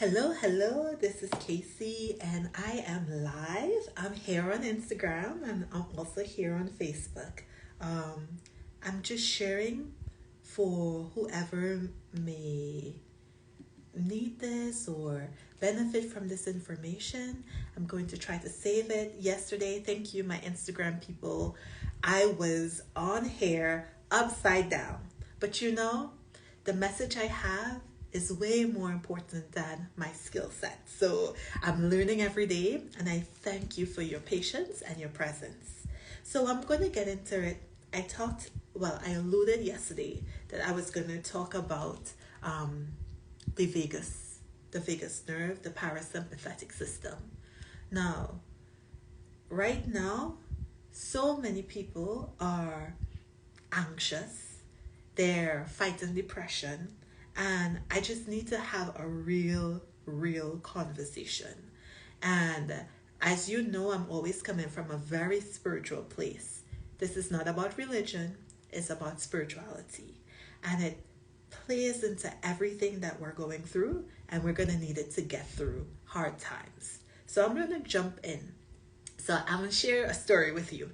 Hello, this is Casey, and I am live. I'm here on Instagram and I'm also here on Facebook. Um, I'm just sharing for whoever may need this or benefit from this information. I'm going to try to save it. Yesterday, thank you, my Instagram people, I was on here upside down. But the message I have is way more important than my skill set. So I'm learning every day, and I thank you for your patience and your presence. So I'm going to get into it. I alluded yesterday that I was going to talk about um, the vagus nerve, the parasympathetic system. Now, right now, so many people are anxious, they're fighting depression, and I just need to have a real conversation. And as you know, I'm always coming from a very spiritual place. This is not about religion, it's about spirituality. And it plays into everything that we're going through, and we're going to need it to get through hard times. So I'm going to jump in. So I'm going to share a story with you.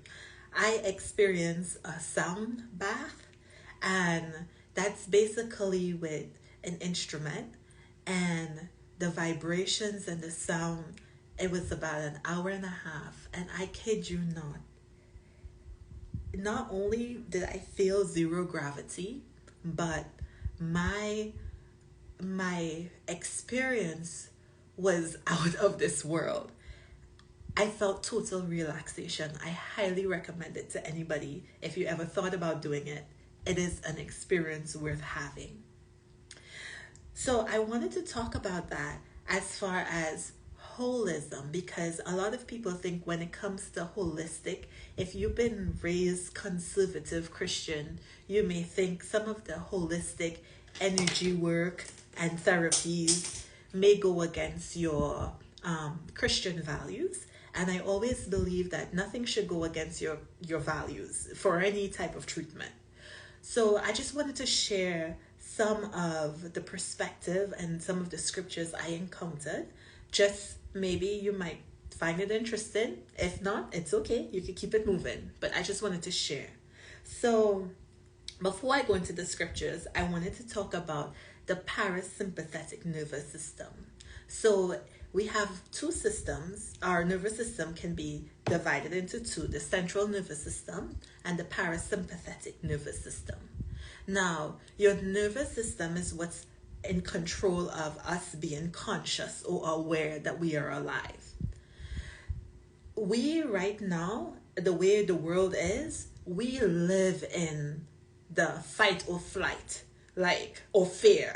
I experienced a sound bath, and that's basically with an instrument, and the vibrations and the sound. It was about an hour and a half, and I kid you not only did I feel zero gravity, but my my experience was out of this world. I felt total relaxation. I highly recommend it to anybody. If you ever thought about doing it, it is an experience worth having. So I wanted to talk about that as far as holism, because a lot of people think when it comes to holistic, if you've been raised conservative Christian, you may think some of the holistic energy work and therapies may go against your Christian values. And I always believe that nothing should go against your values for any type of treatment. So I just wanted to share some of the perspective and some of the scriptures I encountered. Just maybe you might find it interesting. If not, it's okay. You can keep it moving. But I just wanted to share. So before I go into the scriptures, I wanted to talk about the parasympathetic nervous system. So we have two systems. Our nervous system can be divided into two: the central nervous system and the parasympathetic nervous system. Now, your nervous system is what's in control of us being conscious or aware that we are alive. We, right now, the way the world is, we live in the fight or flight, or fear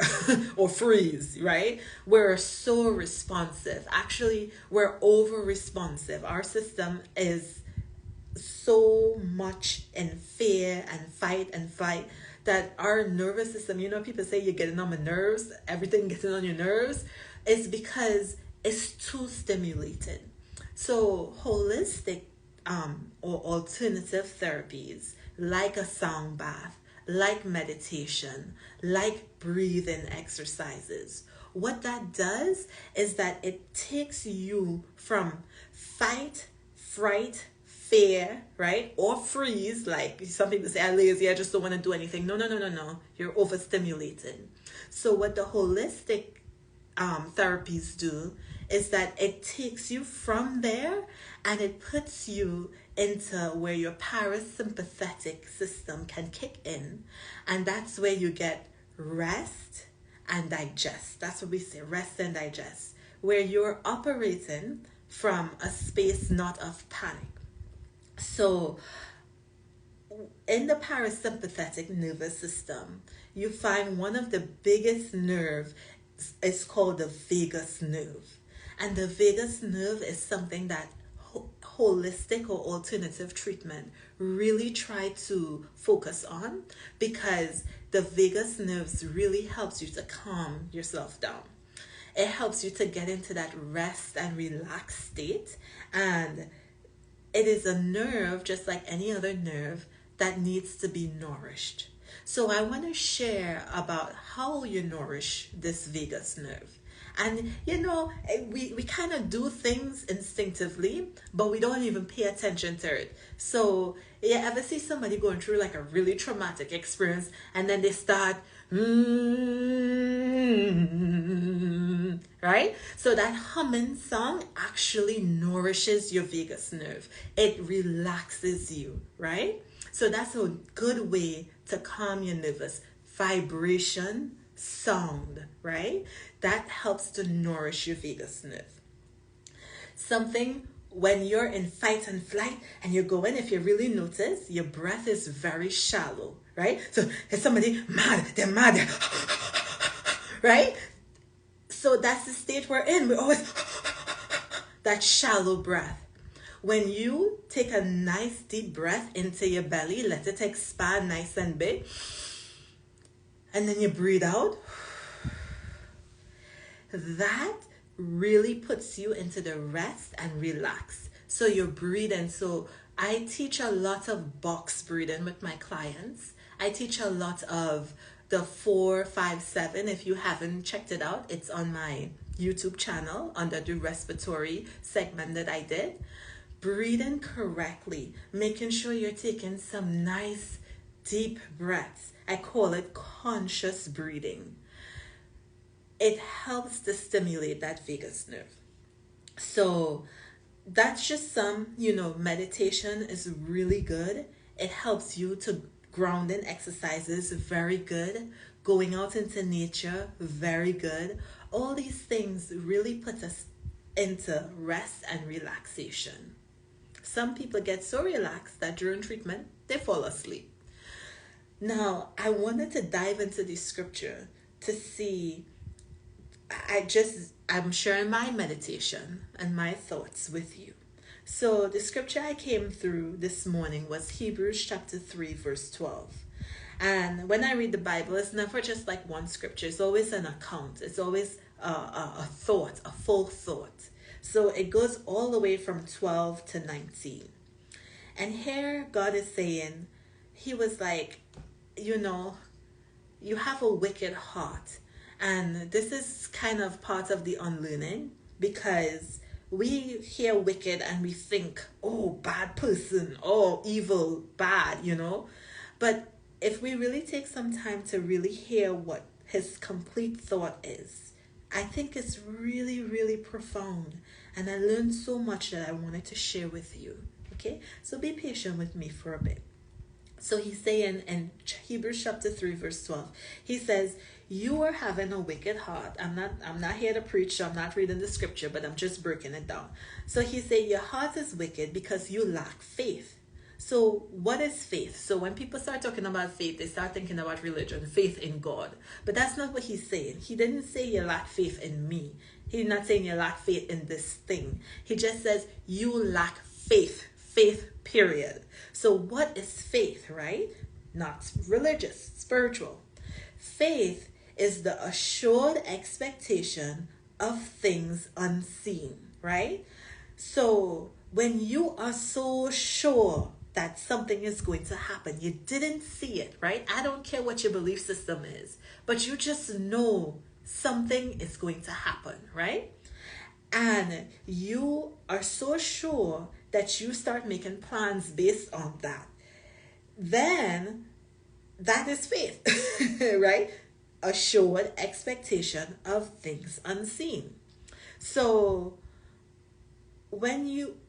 or freeze, right? We're so responsive. Actually, we're over responsive. Our system is so much in fear and fight and flight that our nervous system, people say you're getting on my nerves, everything getting on your nerves, is because it's too stimulated. So holistic or alternative therapies like a sound bath, like meditation, like breathing exercises, what that does is that it takes you from fight, fright, fear, right? Or freeze, like some people say, I'm lazy, I just don't want to do anything. No. You're overstimulated. So what the holistic therapies do is that it takes you from there and it puts you into where your parasympathetic system can kick in. And that's where you get rest and digest. That's what we say, rest and digest, where you're operating from a space not of panic. So in the parasympathetic nervous system, you find one of the biggest nerve is called the vagus nerve. And the vagus nerve is something that holistic or alternative treatment really try to focus on, because the vagus nerves really helps you to calm yourself down. It helps you to get into that rest and relaxed state, and it is a nerve just like any other nerve that needs to be nourished. So I want to share about how you nourish this vagus nerve. And we kind of do things instinctively, but we don't even pay attention to it. So you ever see somebody going through like a really traumatic experience, and then they start right? So that humming song actually nourishes your vagus nerve. It relaxes you, right? So that's a good way to calm your nervous vibration sound, right? That helps to nourish your vagus nerve. Something when you're in fight and flight and you're going, if you really notice, your breath is very shallow, right? So if somebody mad, they're mad, right? So that's the state we're in. We're always that shallow breath. When you take a nice deep breath into your belly, let it expand nice and big, and then you breathe out, that really puts you into the rest and relax. So you're breathing. So I teach a lot of box breathing with my clients. I teach a lot of the 4-5-7. If you haven't checked it out, it's on my YouTube channel under the respiratory segment that I did. Breathing correctly, making sure you're taking some nice deep breaths. I call it conscious breathing. It helps to stimulate that vagus nerve. So that's just some, meditation is really good. It helps you to grounding exercises, very good. Going out into nature, very good. All these things really put us into rest and relaxation. Some people get so relaxed that during treatment, they fall asleep. Now, I wanted to dive into the scripture to see, I'm sharing my meditation and my thoughts with you. So the scripture I came through this morning was Hebrews chapter 3, verse 12. And when I read the Bible, it's never just like one scripture. It's always an account. It's always a thought, a full thought. So it goes all the way from 12 to 19. And here God is saying, he was like, you have a wicked heart. And this is kind of part of the unlearning, because we hear wicked and we think, oh, bad person, oh, evil, bad, But if we really take some time to really hear what his complete thought is, I think it's really, really profound. And I learned so much that I wanted to share with you. Okay? So be patient with me for a bit. So he's saying in Hebrews chapter 3, verse 12, he says, you are having a wicked heart. I'm not here to preach, so I'm not reading the scripture, but I'm just breaking it down. So he said, your heart is wicked because you lack faith. So what is faith? So when people start talking about faith, they start thinking about religion, faith in God. But that's not what he's saying. He didn't say you lack faith in me. He's not saying you lack faith in this thing. He just says you lack faith. Faith, period. So what is faith, right? Not religious, spiritual. Faith is the assured expectation of things unseen, right? So when you are so sure that something is going to happen, you didn't see it, right? I don't care what your belief system is, but you just know something is going to happen, right? And you are so sure that you start making plans based on that. Then that is faith, right? Assured expectation of things unseen. So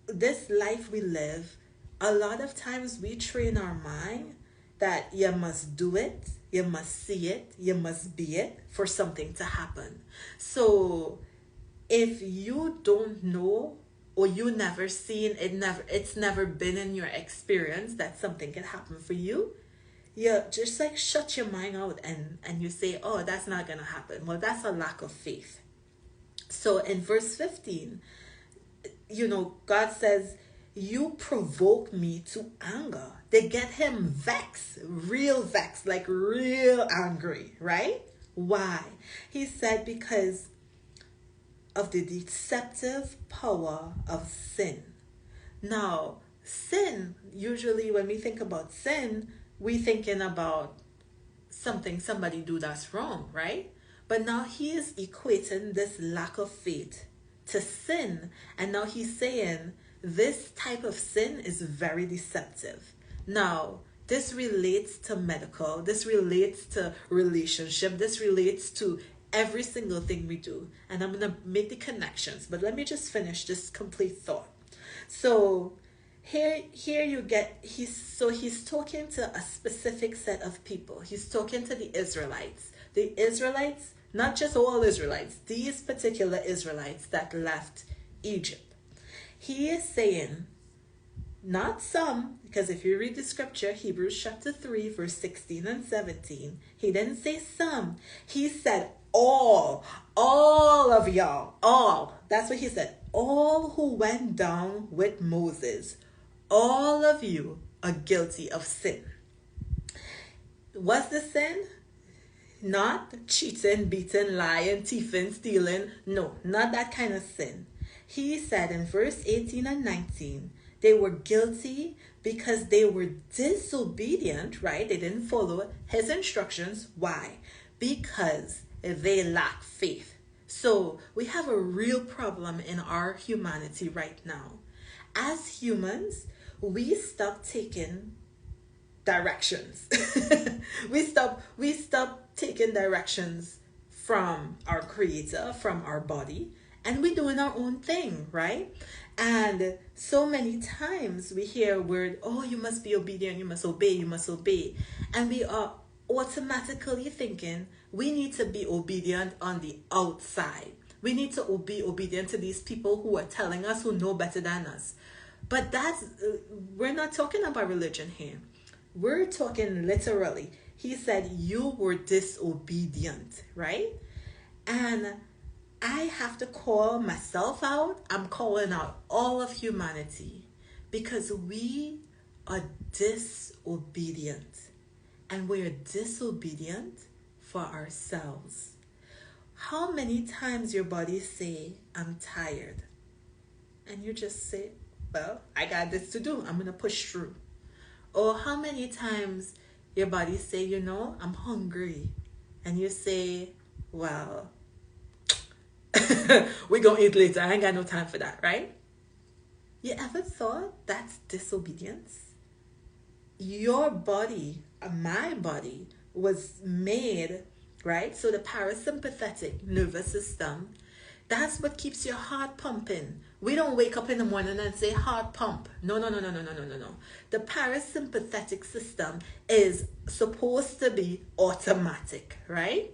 this life we live, a lot of times we train our mind that you must do it, you must see it, you must be it for something to happen. So if you don't know, or you never seen it, it's never been in your experience that something can happen for you, you just like shut your mind out and you say, oh, that's not gonna happen. Well, that's a lack of faith. So in verse 15, God says, you provoke me to anger. They get him vexed, like real angry, right? Why? He said, because of the deceptive power of sin. Now, sin, usually when we think about sin, we thinking about something somebody do that's wrong, right? But now he is equating this lack of faith to sin. And now he's saying this type of sin is very deceptive. Now, this relates to medical, this relates to relationship, this relates to every single thing we do. And I'm going to make the connections, but let me just finish this complete thought. So here you get he's talking to a specific set of people. He's talking to the Israelites. The Israelites, not just all Israelites, these particular Israelites that left Egypt. He is saying, not some, because if you read the scripture, Hebrews chapter 3, verse 16 and 17, he didn't say some. He said all of y'all, all. That's what he said. All who went down with Moses, all of you are guilty of sin. What's the sin? Not cheating, beating, lying, thieving, stealing. No, not that kind of sin. He said in verse 18 and 19, they were guilty because they were disobedient, right? They didn't follow his instructions. Why? Because they lack faith. So we have a real problem in our humanity right now. As humans, we stop taking directions. we stop taking directions from our creator, from our body, and we're doing our own thing, right? And so many times we hear a word, oh, you must be obedient, you must obey, you must obey. And we are automatically thinking we need to be obedient on the outside. We need to be obedient to these people who are telling us, who know better than us. But we're not talking about religion here. We're talking literally. He said you were disobedient, right? And I have to call myself out. I'm calling out all of humanity because we are disobedient. And we are disobedient for ourselves. How many times your body say, I'm tired? And you just say, well, I got this to do. I'm going to push through. Or how many times your body say, I'm hungry. And you say, well, we're going to eat later. I ain't got no time for that, right? You ever thought that's disobedience? Your body, my body, was made, right? So the parasympathetic nervous system, that's what keeps your heart pumping. We don't wake up in the morning and say heart pump. No. The parasympathetic system is supposed to be automatic, right?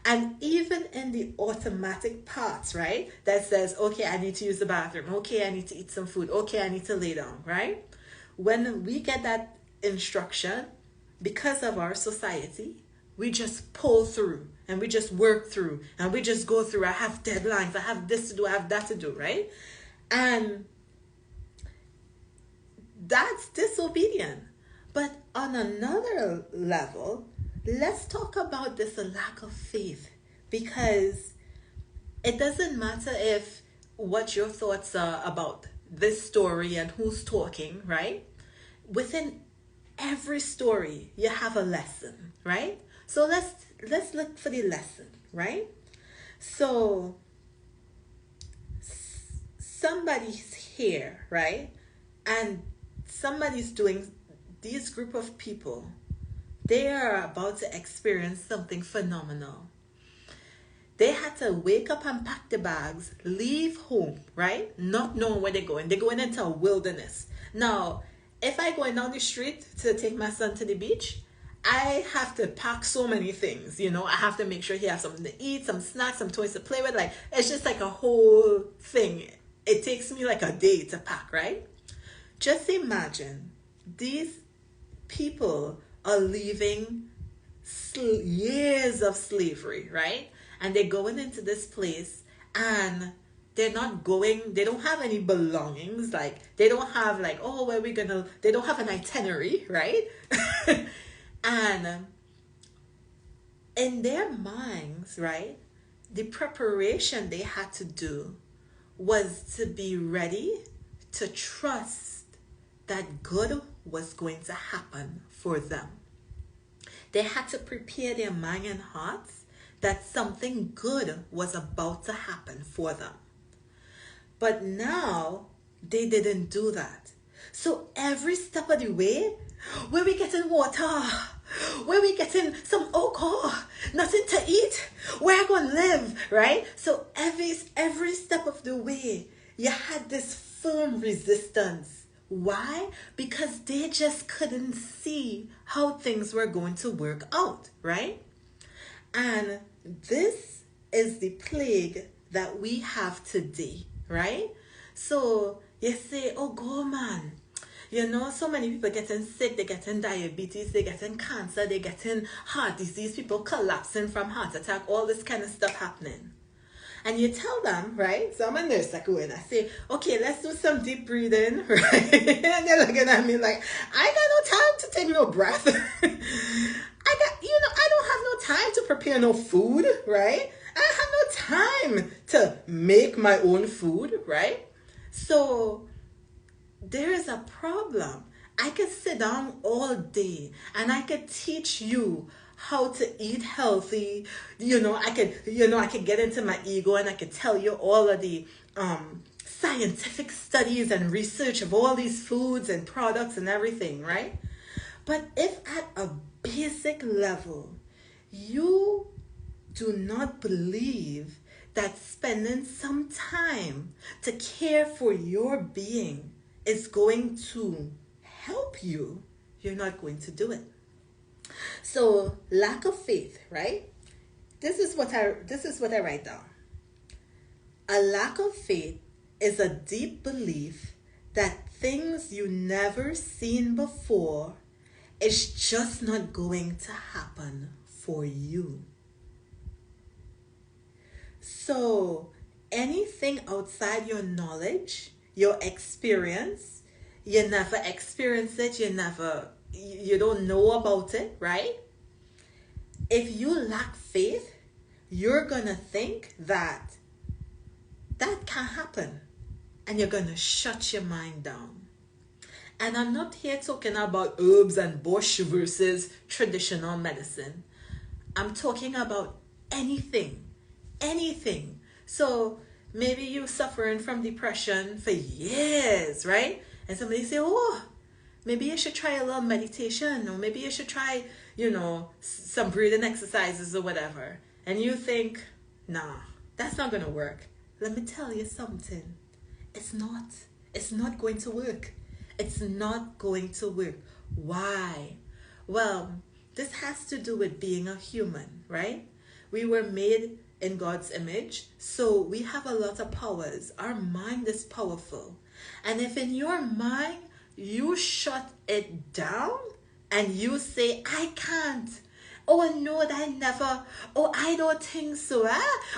And even in the automatic parts, right? That says, okay, I need to use the bathroom. Okay, I need to eat some food. Okay, I need to lay down, right? When we get that instruction, because of our society, we just pull through and we just work through and we just go through. I have deadlines. I have this to do. I have that to do, right? And that's disobedient. But on another level, let's talk about this lack of faith, because it doesn't matter if what your thoughts are about this story and who's talking, right? Within every story, you have a lesson, right? So let's look for the lesson, right? So somebody's here, right? And somebody's doing, this group of people, they are about to experience something phenomenal. They had to wake up and pack the bags, leave home, right? Not knowing where they're going. They're going into a wilderness. Now, if I go down the street to take my son to the beach, I have to pack so many things, I have to make sure he has something to eat, some snacks, some toys to play with. Like, it's just like a whole thing. It takes me like a day to pack, right? Just imagine these people are leaving years of slavery, right? And they're going into this place and they're not going, they don't have any belongings. Like, they don't have like, oh, where we gonna, they don't have an itinerary, right? And in their minds, right, the preparation they had to do was to be ready to trust that good was going to happen for them. They had to prepare their mind and hearts that something good was about to happen for them. But now they didn't do that. So every step of the way, where we getting water, where we getting some nothing to eat, where I gonna live, right? So every step of the way, you had this firm resistance. Why? Because they just couldn't see how things were going to work out, right? And this is the plague that we have today, right? So you say, oh, go man. You know, so many people getting sick, they're getting diabetes, they're getting cancer, they're getting heart disease, people collapsing from heart attack, all this kind of stuff happening. And you tell them, right? So I'm a nurse, I go in, I say, okay, let's do some deep breathing, right? And they're looking at me like, I got no time to take no breath. I don't have no time to prepare no food, right? I have no time to make my own food, right? So there is a problem. I could sit down all day and I could teach you how to eat healthy. I could get into my ego and I could tell you all of the scientific studies and research of all these foods and products and everything, right? But if at a basic level you do not believe that spending some time to care for your being is going to help you, you're not going to do it. So lack of faith, right? This is what I write down. A lack of faith is a deep belief that things you never seen before is just not going to happen for you. So anything outside your knowledge, your experience, you never experienced it, you don't know about it, right? If you lack faith, you're gonna think that can't happen, and you're gonna shut your mind down. And I'm not here talking about herbs and bush versus traditional medicine. I'm talking about anything. So maybe you're suffering from depression for years, right? And somebody say, oh, maybe you should try a little meditation, or maybe you should try, some breathing exercises or whatever. And you think, nah, that's not going to work. Let me tell you something. It's not going to work. It's not going to work. Why? Well, this has to do with being a human, right? We were made in God's image, so we have a lot of powers. Our mind is powerful. And if in your mind you shut it down and you say, I can't. Oh no, I never. Oh, I don't think so.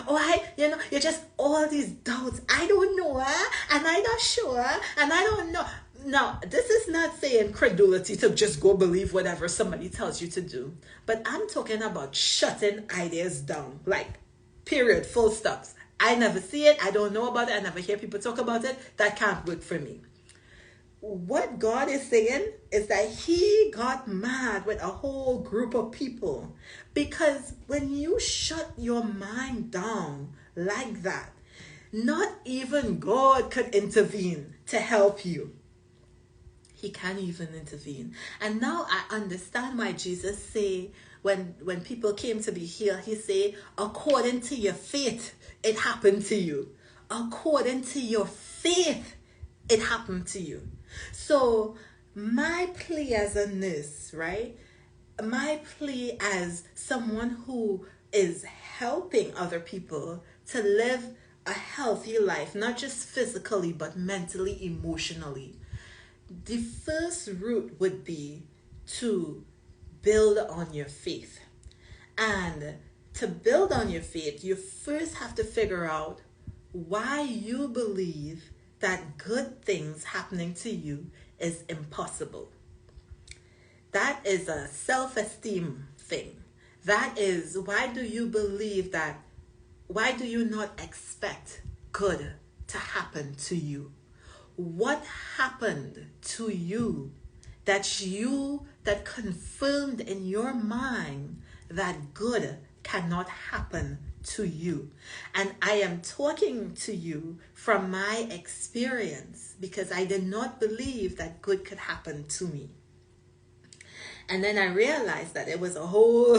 Oh, you're just all these doubts. I don't know. And I'm not sure. And I don't know. Now, this is not saying credulity to just go believe whatever somebody tells you to do. But I'm talking about shutting ideas down. Like, period, full stops. I never see it. I don't know about it. I never hear people talk about it. That can't work for me. What God is saying is that he got mad with a whole group of people. Because when you shut your mind down like that, not even God could intervene to help you. He can't even intervene. And now I understand why Jesus say, when people came to be healed, he say, according to your faith, it happened to you. According to your faith, it happened to you. So my plea as a nurse, right? My plea as someone who is helping other people to live a healthy life, not just physically, but mentally, emotionally. The first route would be to build on your faith. And to build on your faith, you first have to figure out why you believe that good things happening to you is impossible. That is a self-esteem thing. That is, why do you believe that? Why do you not expect good to happen to you? What happened to you that confirmed in your mind that good cannot happen to you. And I am talking to you from my experience because I did not believe that good could happen to me. And then I realized that it was a whole,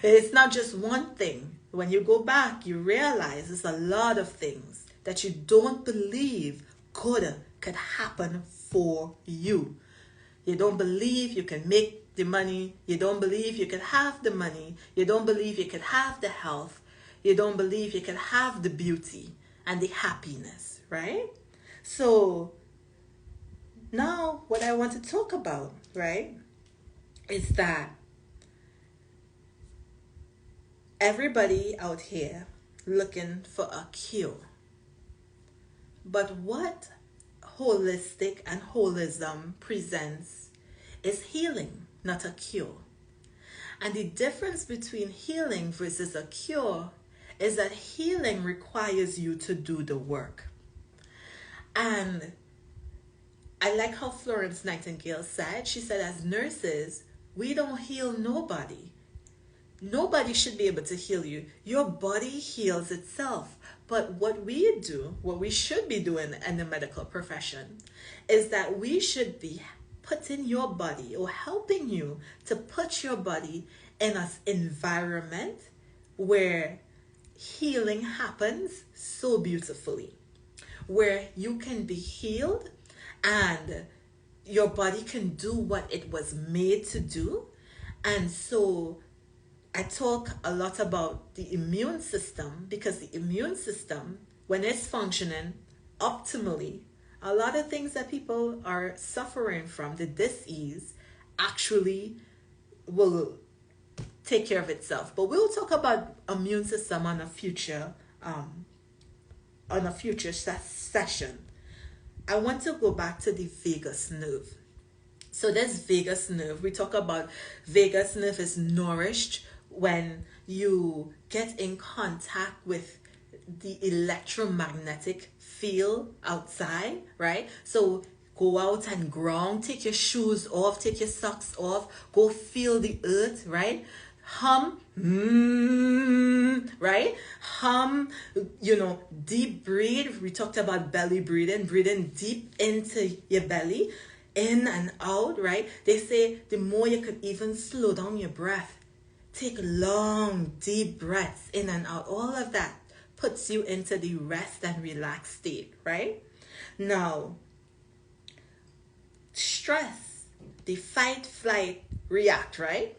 it's not just one thing. When you go back, you realize it's a lot of things that you don't believe could happen for you. You don't believe you can make the money. You don't believe you can have the money. You don't believe you can have the health. You don't believe you can have the beauty and the happiness, right? So now what I want to talk about, right, is that everybody out here looking for a cure. But what holistic and holism presents is healing, not a cure. And the difference between healing versus a cure is that healing requires you to do the work. And I like how Florence Nightingale said, she said, as nurses, we don't heal nobody. Nobody should be able to heal you. Your body heals itself. But what we do, what we should be doing in the medical profession, is that we should be putting your body or helping you to put your body in an environment where healing happens so beautifully, where you can be healed and your body can do what it was made to do. And so I talk a lot about the immune system because the immune system, when it's functioning optimally, a lot of things that people are suffering from, the disease, actually will take care of itself. But we'll talk about immune system on a future session. I want to go back to the vagus nerve. So this vagus nerve, we talk about vagus nerve is nourished when you get in contact with the electromagnetic field outside, right? So go out and ground, take your shoes off, take your socks off, go feel the earth, right? Hum, right? Hum, deep breathe. We talked about belly breathing deep into your belly, in and out, right? They say the more you could even slow down your breath, take long, deep breaths in and out. All of that puts you into the rest and relaxed state, right? Now, stress, the fight, flight, react, right?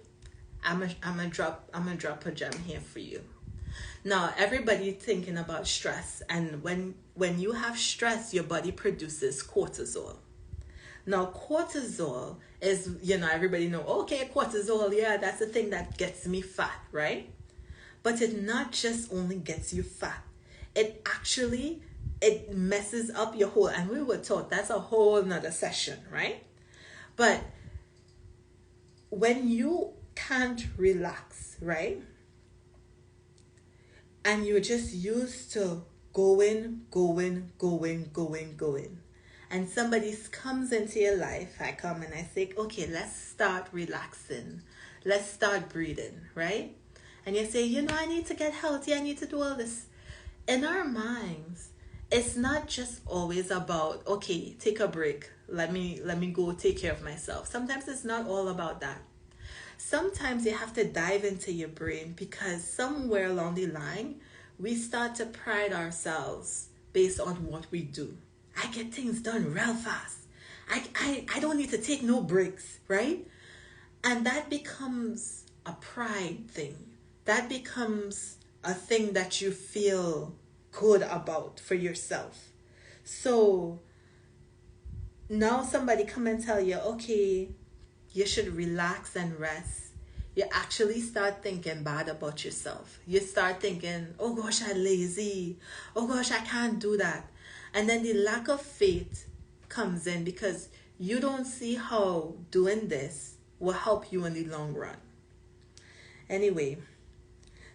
I'm gonna drop a gem here for you. Now, everybody thinking about stress, and when you have stress, your body produces cortisol. Now, cortisol is, everybody know, okay, cortisol, yeah, that's the thing that gets me fat, right? But it not just only gets you fat. It messes up your whole, and we were taught that's a whole nother session, right? But when you can't relax, right? And you're just used to going. And somebody comes into your life, I come and I say, okay, let's start relaxing. Let's start breathing, right? And you say, I need to get healthy. I need to do all this. In our minds, it's not just always about, okay, take a break. Let me go take care of myself. Sometimes it's not all about that. Sometimes you have to dive into your brain because somewhere along the line, we start to pride ourselves based on what we do. I get things done real fast. I don't need to take no breaks, right? And that becomes a pride thing. That becomes a thing that you feel good about for yourself. So now somebody come and tell you, okay, you should relax and rest. You actually start thinking bad about yourself. You start thinking, oh gosh, I'm lazy. Oh gosh, I can't do that. And then the lack of faith comes in because you don't see how doing this will help you in the long run. Anyway,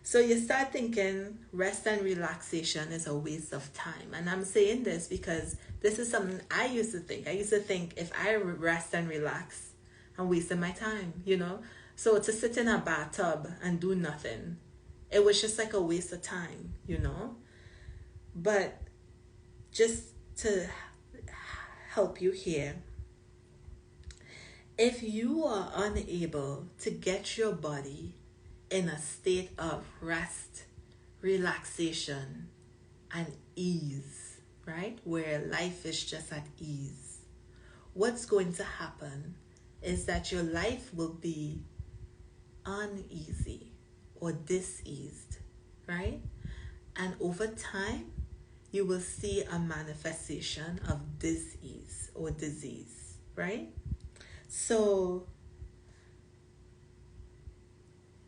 so you start thinking rest and relaxation is a waste of time. And I'm saying this because this is something I used to think. I used to think if I rest and relax, I'm wasting my time, So to sit in a bathtub and do nothing It was just like a waste of time, you know? But just to help you here, if you are unable to get your body in a state of rest, relaxation, and ease, right? Where life is just at ease, what's going to happen is that your life will be uneasy or diseased, right? And over time, you will see a manifestation of disease or disease, right? So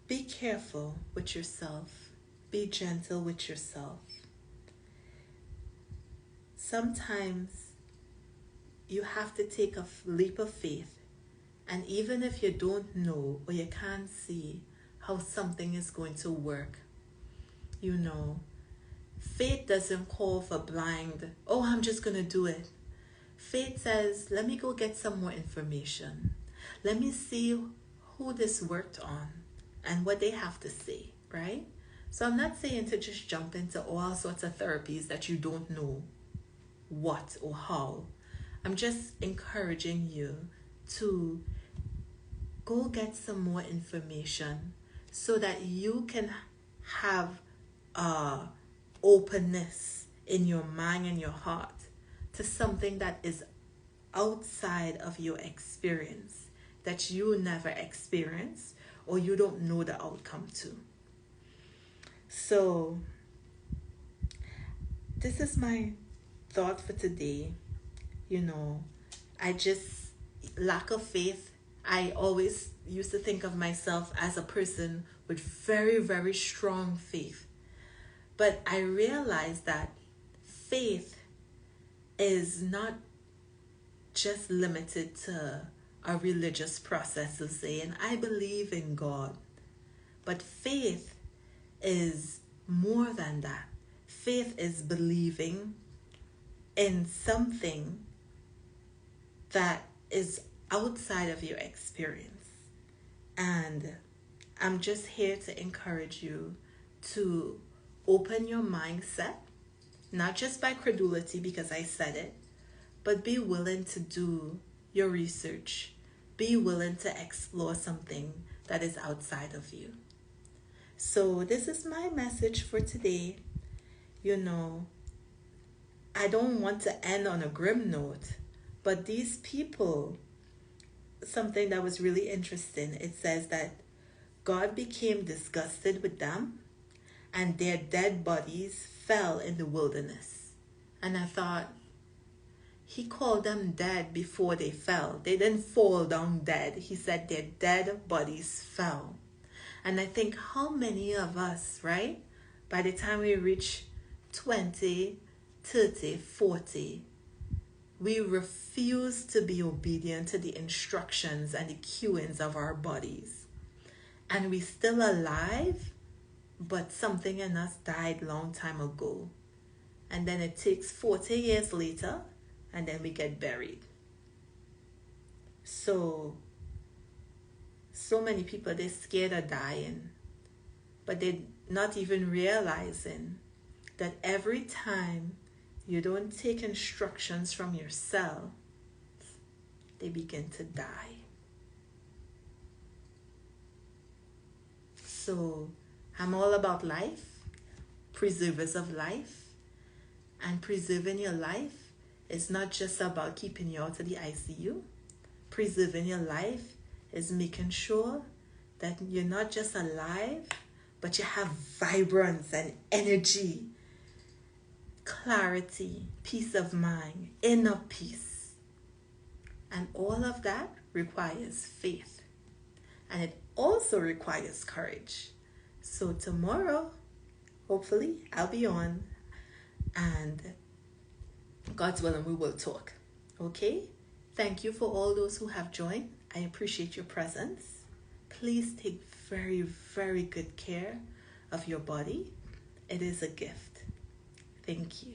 be careful with yourself. Be gentle with yourself. Sometimes you have to take a leap of faith. And even if you don't know or you can't see how something is going to work, you know, faith doesn't call for blind, oh, I'm just going to do it. Faith says, let me go get some more information. Let me see who this worked on and what they have to say, right? So I'm not saying to just jump into all sorts of therapies that you don't know what or how. I'm just encouraging you to go get some more information so that you can have openness in your mind and your heart to something that is outside of your experience, that you never experienced or you don't know the outcome to. So this is my thought for today. You know, I just lack of faith. I always used to think of myself as a person with very, very strong faith. But I realized that faith is not just limited to a religious process of saying, I believe in God. But faith is more than that. Faith is believing in something that is outside of your experience. And I'm just here to encourage you to open your mindset, not just by credulity because I said it, but be willing to do your research. Be willing to explore something that is outside of you. So this is my message for today. You know, I don't want to end on a grim note, but these people, something that was really interesting, it says that God became disgusted with them and their dead bodies fell in the wilderness. And I thought, he called them dead before they fell. They didn't fall down dead. He said their dead bodies fell. And I think how many of us, right, by the time we reach 20, 30, 40, we refuse to be obedient to the instructions and the cueings of our bodies. And we still alive, but something in us died long time ago. And then it takes 40 years later, and then we get buried. So many people, they're scared of dying, but they're not even realizing that every time you don't take instructions from your cell, they begin to die. So I'm all about life, preservers of life, and preserving your life is not just about keeping you out of the ICU. Preserving your life is making sure that you're not just alive, but you have vibrance and energy, clarity, peace of mind, inner peace. And all of that requires faith. And it also requires courage. So tomorrow, hopefully, I'll be on. And God's willing, we will talk. Okay? Thank you for all those who have joined. I appreciate your presence. Please take very, very good care of your body. It is a gift. Thank you.